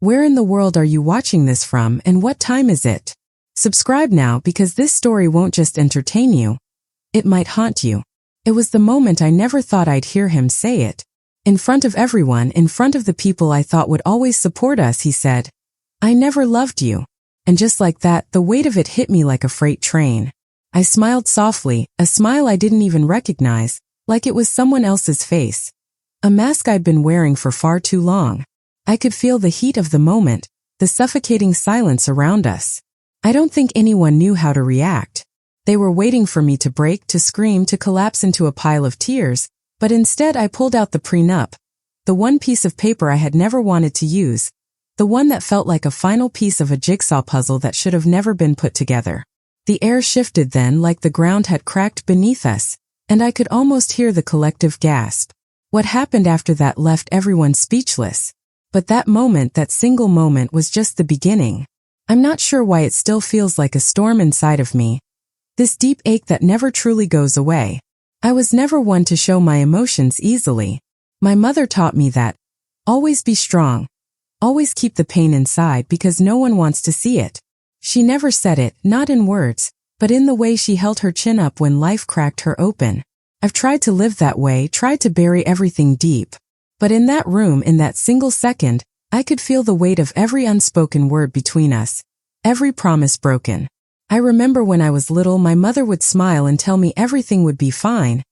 Where in the world are you watching this from and what time is it? Subscribe now because this story won't just entertain you. It might haunt you. It was the moment I never thought I'd hear him say it. In front of everyone, in front of the people I thought would always support us, he said, "I never loved you." And just like that, the weight of it hit me like a freight train. I smiled softly, a smile I didn't even recognize, like it was someone else's face. A mask I'd been wearing for far too long. I could feel the heat of the moment, the suffocating silence around us. I don't think anyone knew how to react. They were waiting for me to break, to scream, to collapse into a pile of tears, but instead I pulled out the prenup, the one piece of paper I had never wanted to use, the one that felt like a final piece of a jigsaw puzzle that should have never been put together. The air shifted then, like the ground had cracked beneath us, and I could almost hear the collective gasp. What happened after that left everyone speechless. But that moment, that single moment, was just the beginning. I'm not sure why it still feels like a storm inside of me. This deep ache that never truly goes away. I was never one to show my emotions easily. My mother taught me that. Always be strong. Always keep the pain inside because no one wants to see it. She never said it, not in words, but in the way she held her chin up when life cracked her open. I've tried to live that way, tried to bury everything deep. But in that room, in that single second, I could feel the weight of every unspoken word between us, every promise broken. I remember when I was little, my mother would smile and tell me everything would be fine,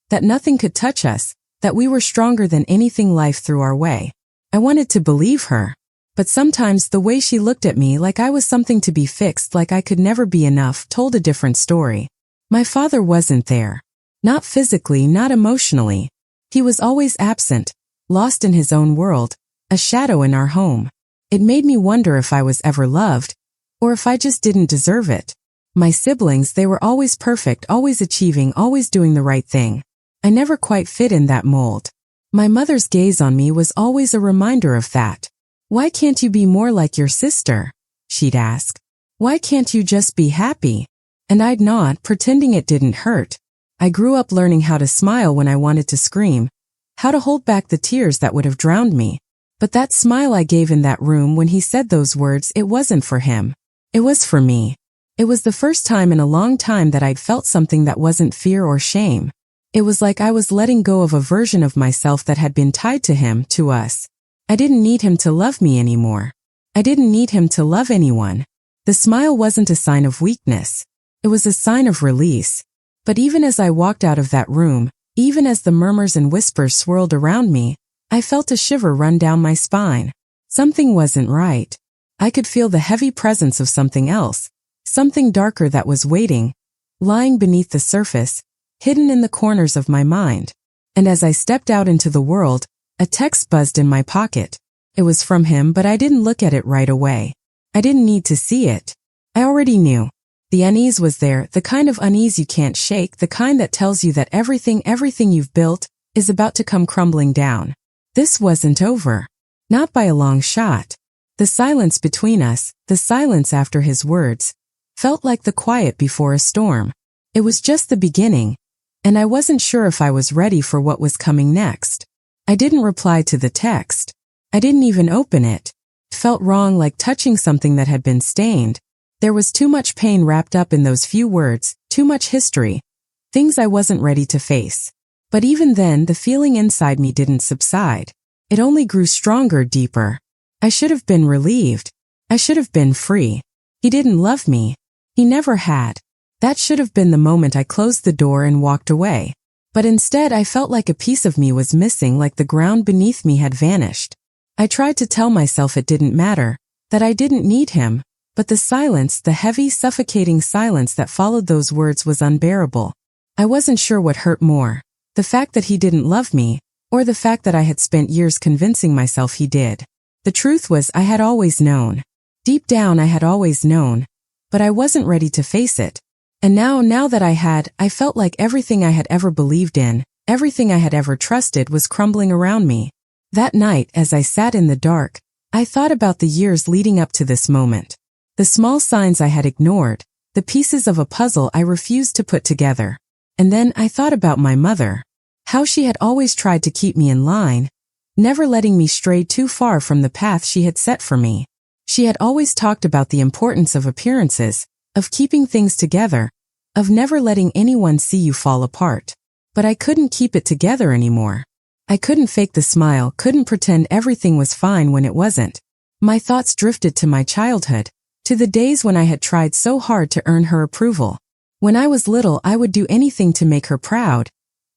that nothing could touch us, that we were stronger than anything life threw our way. I wanted to believe her. But sometimes the way she looked at me, like I was something to be fixed, like I could never be enough, told a different story. My father wasn't there. Not physically, not emotionally. He was always absent, lost in his own world, a shadow in our home. It made me wonder if I was ever loved, or if I just didn't deserve it. My siblings, they were always perfect, always achieving, always doing the right thing. I never quite fit in that mold. My mother's gaze on me was always a reminder of that. "Why can't you be more like your sister?" she'd ask. "Why can't you just be happy?" And I'd nod, pretending it didn't hurt. I grew up learning how to smile when I wanted to scream, how to hold back the tears that would have drowned me. But that smile I gave in that room when he said those words, it wasn't for him. It was for me. It was the first time in a long time that I'd felt something that wasn't fear or shame. It was like I was letting go of a version of myself that had been tied to him, to us. I didn't need him to love me anymore. I didn't need him to love anyone. The smile wasn't a sign of weakness. It was a sign of release. But even as I walked out of that room, even as the murmurs and whispers swirled around me, I felt a shiver run down my spine. Something wasn't right. I could feel the heavy presence of something else, something darker that was waiting, lying beneath the surface, hidden in the corners of my mind. And as I stepped out into the world, a text buzzed in my pocket. It was from him, but I didn't look at it right away. I didn't need to see it. I already knew. The unease was there, the kind of unease you can't shake, the kind that tells you that everything you've built is about to come crumbling down. This wasn't over. Not by a long shot. The silence between us, the silence after his words, felt like the quiet before a storm. It was just the beginning, and I wasn't sure if I was ready for what was coming next. I didn't reply to the text. I didn't even open it. It felt wrong, like touching something that had been stained. There was too much pain wrapped up in those few words, too much history, things I wasn't ready to face. But even then, the feeling inside me didn't subside. It only grew stronger, deeper. I should have been relieved. I should have been free. He didn't love me. He never had. That should have been the moment I closed the door and walked away. But instead, I felt like a piece of me was missing, like the ground beneath me had vanished. I tried to tell myself it didn't matter, that I didn't need him. But the silence, the heavy, suffocating silence that followed those words was unbearable. I wasn't sure what hurt more, the fact that he didn't love me, or the fact that I had spent years convincing myself he did. The truth was, I had always known. Deep down, I had always known. But I wasn't ready to face it. And now that I felt like everything I had ever believed in, everything I had ever trusted was crumbling around me. That night, as I sat in the dark, I thought about the years leading up to this moment. The small signs I had ignored, the pieces of a puzzle I refused to put together. And then I thought about my mother. How she had always tried to keep me in line, never letting me stray too far from the path she had set for me. She had always talked about the importance of appearances, of keeping things together, of never letting anyone see you fall apart. But I couldn't keep it together anymore. I couldn't fake the smile, couldn't pretend everything was fine when it wasn't. My thoughts drifted to my childhood, to the days when I had tried so hard to earn her approval. When I was little, I would do anything to make her proud,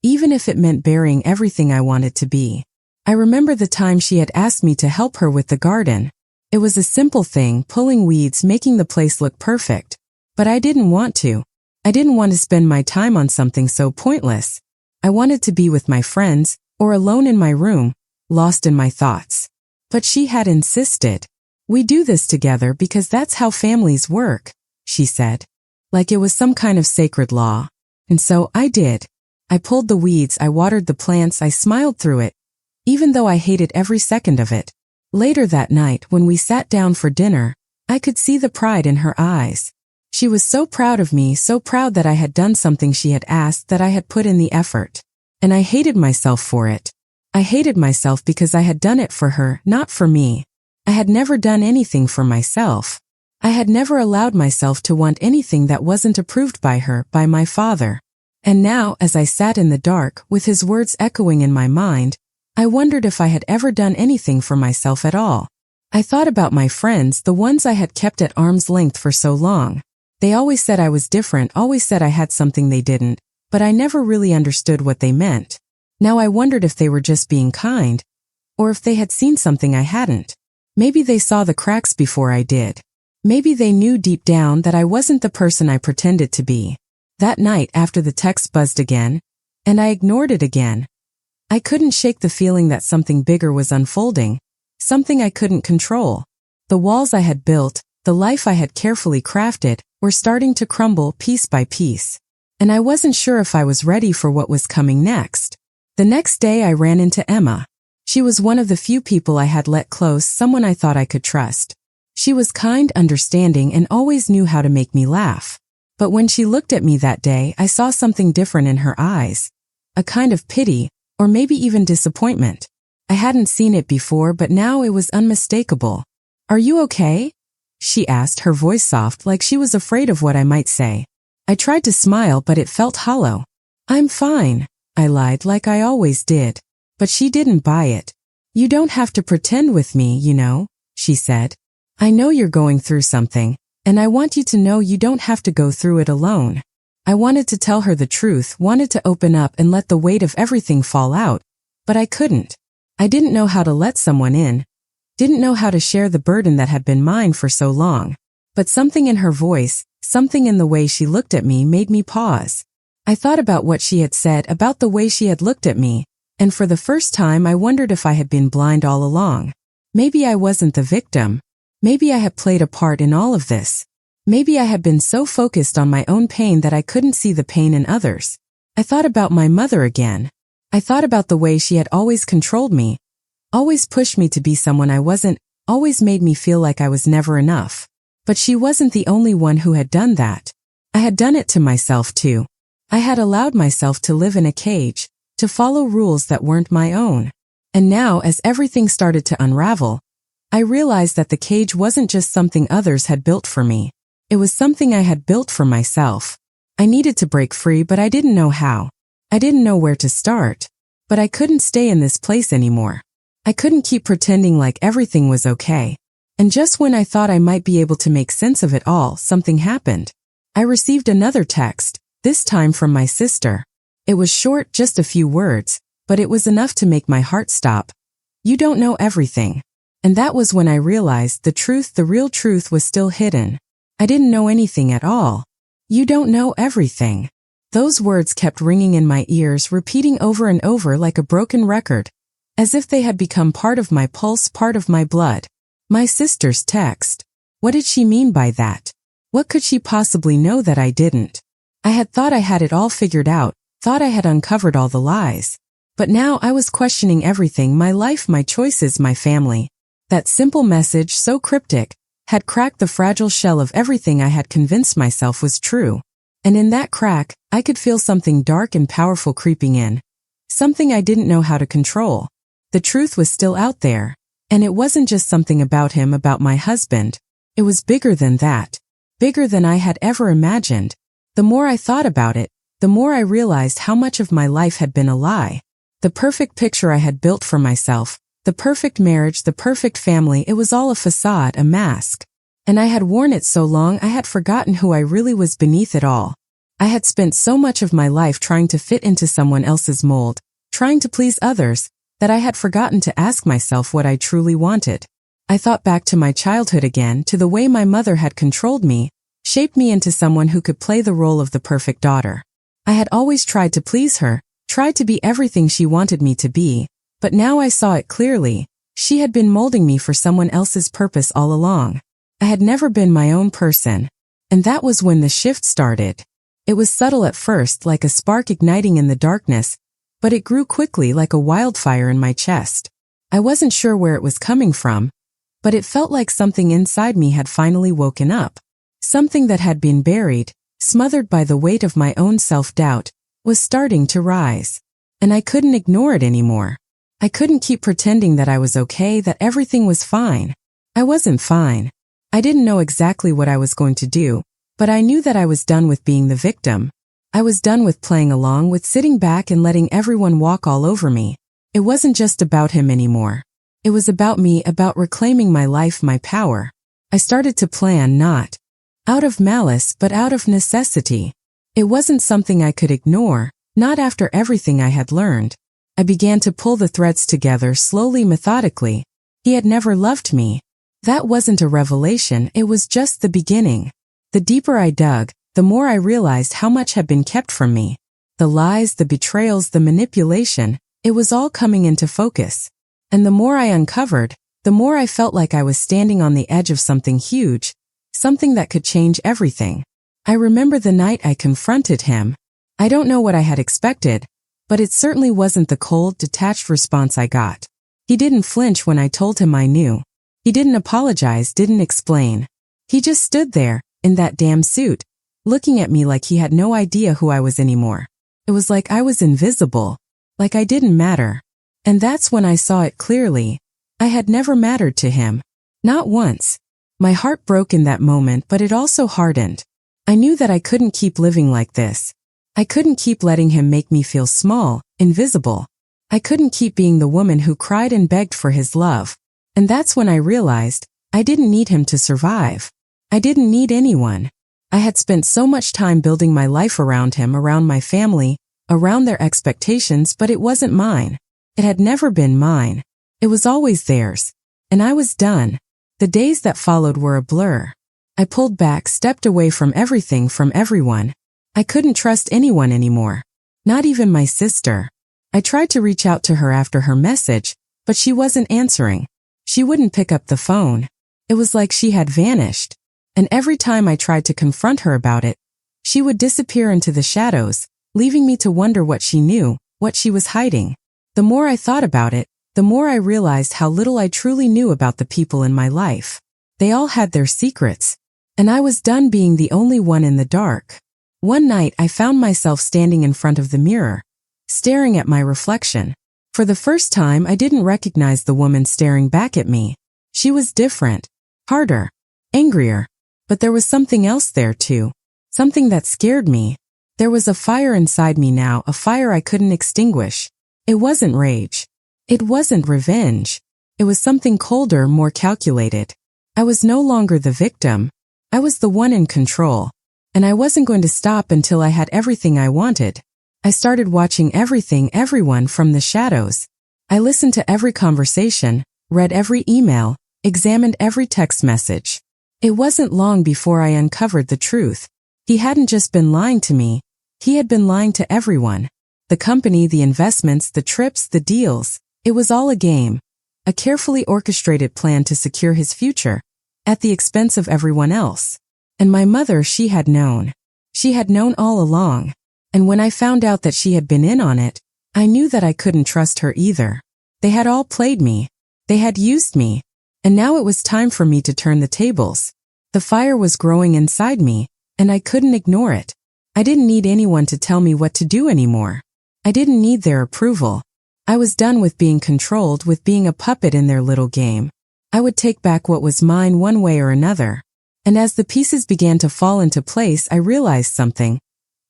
even if it meant burying everything I wanted to be. I remember the time she had asked me to help her with the garden. It was a simple thing, pulling weeds, making the place look perfect. But I didn't want to. I didn't want to spend my time on something so pointless. I wanted to be with my friends, or alone in my room, lost in my thoughts. But she had insisted. "We do this together because that's how families work," she said. Like it was some kind of sacred law. And so I did. I pulled the weeds, I watered the plants, I smiled through it, even though I hated every second of it. Later that night, when we sat down for dinner, I could see the pride in her eyes. She was so proud of me, so proud that I had done something she had asked, that I had put in the effort. And I hated myself for it. I hated myself because I had done it for her, not for me. I had never done anything for myself. I had never allowed myself to want anything that wasn't approved by her, by my father. And now, as I sat in the dark, with his words echoing in my mind, I wondered if I had ever done anything for myself at all. I thought about my friends, the ones I had kept at arm's length for so long. They always said I was different, always said I had something they didn't, but I never really understood what they meant. Now I wondered if they were just being kind, or if they had seen something I hadn't. Maybe they saw the cracks before I did. Maybe they knew deep down that I wasn't the person I pretended to be. That night after the text buzzed again, and I ignored it again, I couldn't shake the feeling that something bigger was unfolding, something I couldn't control. The walls I had built, the life I had carefully crafted, were starting to crumble piece by piece. And I wasn't sure if I was ready for what was coming next. The next day I ran into Emma. She was one of the few people I had let close, someone I thought I could trust. She was kind, understanding, and always knew how to make me laugh. But when she looked at me that day, I saw something different in her eyes. A kind of pity, or maybe even disappointment. I hadn't seen it before, but now it was unmistakable. "Are you okay?" she asked, her voice soft, like she was afraid of what I might say. I tried to smile, but it felt hollow. "I'm fine," I lied, like I always did. But she didn't buy it. "You don't have to pretend with me, you know," she said. "I know you're going through something, and I want you to know you don't have to go through it alone." I wanted to tell her the truth, wanted to open up and let the weight of everything fall out, but I couldn't. I didn't know how to let someone in, didn't know how to share the burden that had been mine for so long. But something in her voice, something in the way she looked at me made me pause. I thought about what she had said, about the way she had looked at me, and for the first time I wondered if I had been blind all along. Maybe I wasn't the victim. Maybe I had played a part in all of this. Maybe I had been so focused on my own pain that I couldn't see the pain in others. I thought about my mother again. I thought about the way she had always controlled me, always pushed me to be someone I wasn't, always made me feel like I was never enough. But she wasn't the only one who had done that. I had done it to myself too. I had allowed myself to live in a cage, to follow rules that weren't my own. And now, as everything started to unravel, I realized that the cage wasn't just something others had built for me. It was something I had built for myself. I needed to break free, but I didn't know how. I didn't know where to start. But I couldn't stay in this place anymore. I couldn't keep pretending like everything was okay. And just when I thought I might be able to make sense of it all, something happened. I received another text, this time from my sister. It was short, just a few words, but it was enough to make my heart stop. "You don't know everything." And that was when I realized the truth, the real truth, was still hidden. I didn't know anything at all. "You don't know everything." Those words kept ringing in my ears, repeating over and over like a broken record, as if they had become part of my pulse, part of my blood. My sister's text. What did she mean by that? What could she possibly know that I didn't? I had thought I had it all figured out, thought I had uncovered all the lies. But now I was questioning everything, my life, my choices, my family. That simple message, so cryptic, had cracked the fragile shell of everything I had convinced myself was true. And in that crack, I could feel something dark and powerful creeping in. Something I didn't know how to control. The truth was still out there. And it wasn't just something about him, about my husband. It was bigger than that. Bigger than I had ever imagined. The more I thought about it, the more I realized how much of my life had been a lie. The perfect picture I had built for myself, the perfect marriage, the perfect family, it was all a facade, a mask. And I had worn it so long I had forgotten who I really was beneath it all. I had spent so much of my life trying to fit into someone else's mold, trying to please others, that I had forgotten to ask myself what I truly wanted. I thought back to my childhood again, to the way my mother had controlled me, shaped me into someone who could play the role of the perfect daughter. I had always tried to please her, tried to be everything she wanted me to be, but now I saw it clearly. She had been molding me for someone else's purpose all along. I had never been my own person. And that was when the shift started. It was subtle at first, like a spark igniting in the darkness, but it grew quickly like a wildfire in my chest. I wasn't sure where it was coming from, but it felt like something inside me had finally woken up. Something that had been buried, smothered by the weight of my own self-doubt, was starting to rise. And I couldn't ignore it anymore. I couldn't keep pretending that I was okay, that everything was fine. I wasn't fine. I didn't know exactly what I was going to do, but I knew that I was done with being the victim. I was done with playing along, with sitting back and letting everyone walk all over me. It wasn't just about him anymore. It was about me, about reclaiming my life, my power. I started to plan, not out of malice, but out of necessity. It wasn't something I could ignore, not after everything I had learned. I began to pull the threads together slowly, methodically. He had never loved me. That wasn't a revelation, it was just the beginning. The deeper I dug, the more I realized how much had been kept from me. The lies, the betrayals, the manipulation, it was all coming into focus. And the more I uncovered, the more I felt like I was standing on the edge of something huge, something that could change everything. I remember the night I confronted him. I don't know what I had expected, but it certainly wasn't the cold, detached response I got. He didn't flinch when I told him I knew. He didn't apologize, didn't explain. He just stood there, in that damn suit, looking at me like he had no idea who I was anymore. It was like I was invisible, like I didn't matter. And that's when I saw it clearly. I had never mattered to him. Not once. My heart broke in that moment, but it also hardened. I knew that I couldn't keep living like this. I couldn't keep letting him make me feel small, invisible. I couldn't keep being the woman who cried and begged for his love. And that's when I realized I didn't need him to survive. I didn't need anyone. I had spent so much time building my life around him, around my family, around their expectations, but it wasn't mine. It had never been mine. It was always theirs. And I was done. The days that followed were a blur. I pulled back, stepped away from everything, from everyone. I couldn't trust anyone anymore. Not even my sister. I tried to reach out to her after her message, but she wasn't answering. She wouldn't pick up the phone. It was like she had vanished. And every time I tried to confront her about it, she would disappear into the shadows, leaving me to wonder what she knew, what she was hiding. The more I thought about it, the more I realized how little I truly knew about the people in my life. They all had their secrets, and I was done being the only one in the dark. One night I found myself standing in front of the mirror, staring at my reflection. For the first time, I didn't recognize the woman staring back at me. She was different, harder, angrier. But there was something else there too. Something that scared me. There was a fire inside me now, a fire I couldn't extinguish. It wasn't rage. It wasn't revenge. It was something colder, more calculated. I was no longer the victim. I was the one in control. And I wasn't going to stop until I had everything I wanted. I started watching everything, everyone from the shadows. I listened to every conversation, read every email, examined every text message. It wasn't long before I uncovered the truth. He hadn't just been lying to me. He had been lying to everyone. The company, the investments, the trips, the deals. It was all a game. A carefully orchestrated plan to secure his future, at the expense of everyone else. And my mother, she had known. She had known all along. And when I found out that she had been in on it, I knew that I couldn't trust her either. They had all played me. They had used me. And now it was time for me to turn the tables. The fire was growing inside me, and I couldn't ignore it. I didn't need anyone to tell me what to do anymore. I didn't need their approval. I was done with being controlled, with being a puppet in their little game. I would take back what was mine one way or another. And as the pieces began to fall into place, I realized something.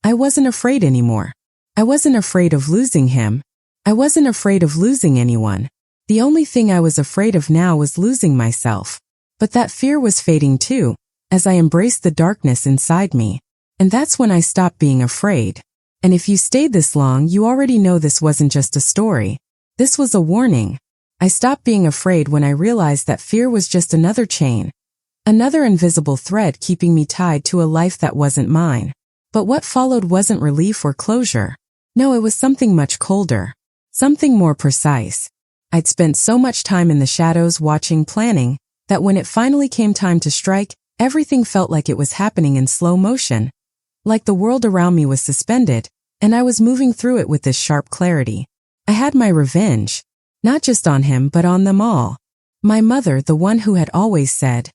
I wasn't afraid anymore. I wasn't afraid of losing him. I wasn't afraid of losing anyone. The only thing I was afraid of now was losing myself. But that fear was fading too, as I embraced the darkness inside me. And that's when I stopped being afraid. And if you stayed this long, you already know this wasn't just a story. This was a warning. I stopped being afraid when I realized that fear was just another chain. Another invisible thread keeping me tied to a life that wasn't mine. But what followed wasn't relief or closure. No, it was something much colder. Something more precise. I'd spent so much time in the shadows watching, planning, that when it finally came time to strike, everything felt like it was happening in slow motion. Like the world around me was suspended, and I was moving through it with this sharp clarity. I had my revenge. Not just on him, but on them all. My mother, the one who had always said,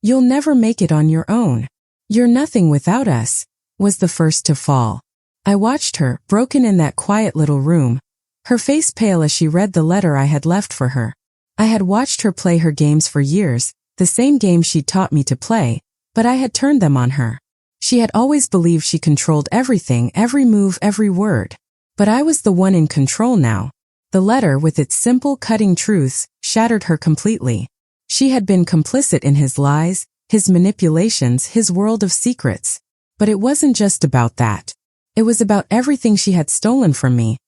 "You'll never make it on your own. You're nothing without us," was the first to fall. I watched her, broken in that quiet little room, her face pale as she read the letter I had left for her. I had watched her play her games for years, the same games she'd taught me to play, but I had turned them on her. She had always believed she controlled everything, every move, every word. But I was the one in control now. The letter, with its simple, cutting truths, shattered her completely. She had been complicit in his lies, his manipulations, his world of secrets. But it wasn't just about that. It was about everything she had stolen from me.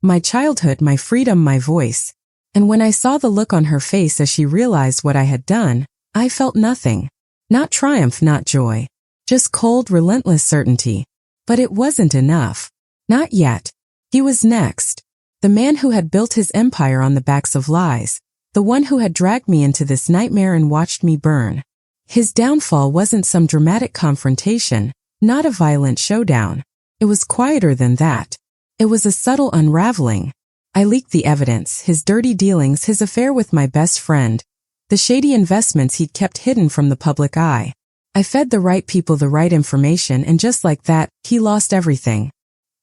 My childhood, my freedom, my voice. And when I saw the look on her face as she realized what I had done, I felt nothing. Not triumph, not joy. Just cold, relentless certainty. But it wasn't enough. Not yet. He was next. The man who had built his empire on the backs of lies. The one who had dragged me into this nightmare and watched me burn. His downfall wasn't some dramatic confrontation, not a violent showdown. It was quieter than that. It was a subtle unraveling. I leaked the evidence, his dirty dealings, his affair with my best friend, the shady investments he'd kept hidden from the public eye. I fed the right people the right information, and just like that, he lost everything.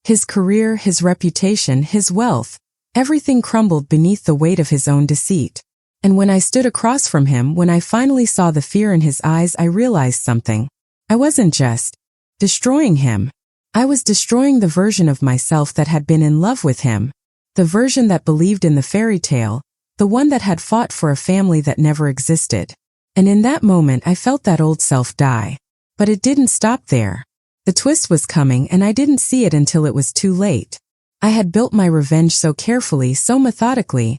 His career, his reputation, his wealth, everything crumbled beneath the weight of his own deceit. And when I stood across from him, when I finally saw the fear in his eyes, I realized something. I wasn't just destroying him. I was destroying the version of myself that had been in love with him. The version that believed in the fairy tale, the one that had fought for a family that never existed. And in that moment I felt that old self die. But it didn't stop there. The twist was coming, and I didn't see it until it was too late. I had built my revenge so carefully, so methodically,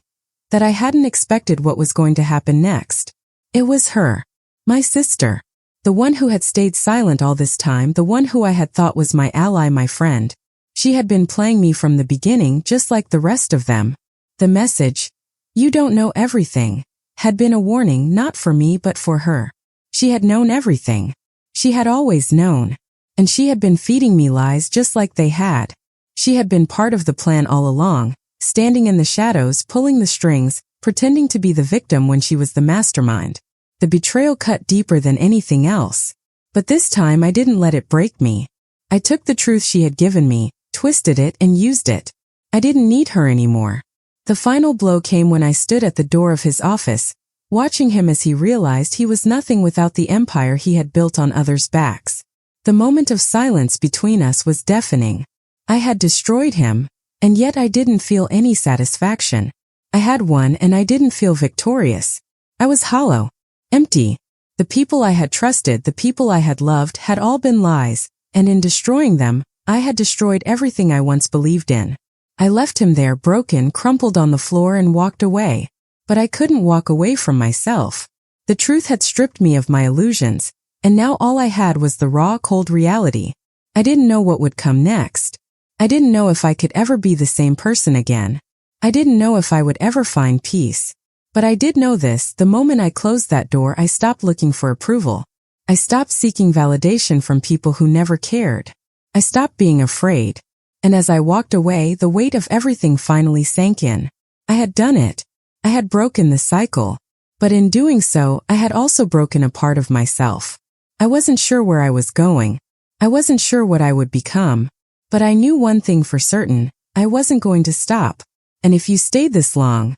that I hadn't expected what was going to happen next. It was her. My sister. The one who had stayed silent all this time, the one who I had thought was my ally, my friend. She had been playing me from the beginning, just like the rest of them. The message, "You don't know everything," had been a warning not for me but for her. She had known everything. She had always known. And she had been feeding me lies just like they had. She had been part of the plan all along, standing in the shadows, pulling the strings, pretending to be the victim when she was the mastermind. The betrayal cut deeper than anything else. But this time I didn't let it break me. I took the truth she had given me, twisted it, and used it. I didn't need her anymore. The final blow came when I stood at the door of his office, watching him as he realized he was nothing without the empire he had built on others' backs. The moment of silence between us was deafening. I had destroyed him, and yet I didn't feel any satisfaction. I had won, and I didn't feel victorious. I was hollow, empty. The people I had trusted, the people I had loved, had all been lies, and in destroying them, I had destroyed everything I once believed in. I left him there broken, crumpled on the floor, and walked away. But I couldn't walk away from myself. The truth had stripped me of my illusions, and now all I had was the raw, cold reality. I didn't know what would come next. I didn't know if I could ever be the same person again. I didn't know if I would ever find peace. But I did know this: the moment I closed that door, I stopped looking for approval. I stopped seeking validation from people who never cared. I stopped being afraid. And as I walked away, the weight of everything finally sank in. I had done it. I had broken the cycle. But in doing so, I had also broken a part of myself. I wasn't sure where I was going. I wasn't sure what I would become. But I knew one thing for certain: I wasn't going to stop. And if you stayed this long,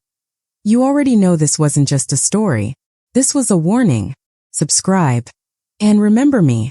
you already know this wasn't just a story. This was a warning. Subscribe. And remember me,